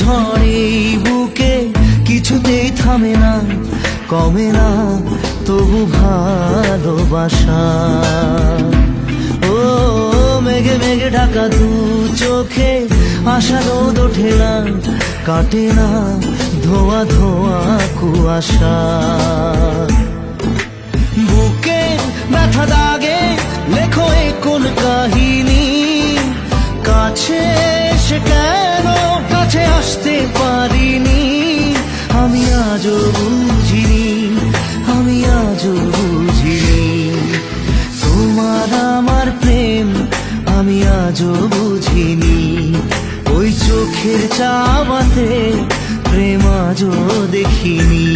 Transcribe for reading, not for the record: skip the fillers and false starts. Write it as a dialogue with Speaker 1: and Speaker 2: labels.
Speaker 1: ঝড়ে বুকে কিছুতেই থামে না, কমে না তবু ভালোবাসা। ও মেঘে মেঘে ঢাকা দু চোখে আশা রোদ ওঠে না, কাটে না ধোয়া ধোয়া কুয়াশা। বুকে ব্যথা দাগে লেখো এ কোন কাহিনী, কাছে এসে কেন কাছে আসতে পারিনি। আমি আজও বুঝিনি, আমি আজও বুঝিনি তোমার আমার প্রেম, আমি আজও বুঝিনি। ওই চোখের চাওয়াতে প্রেম আজও দেখিনি।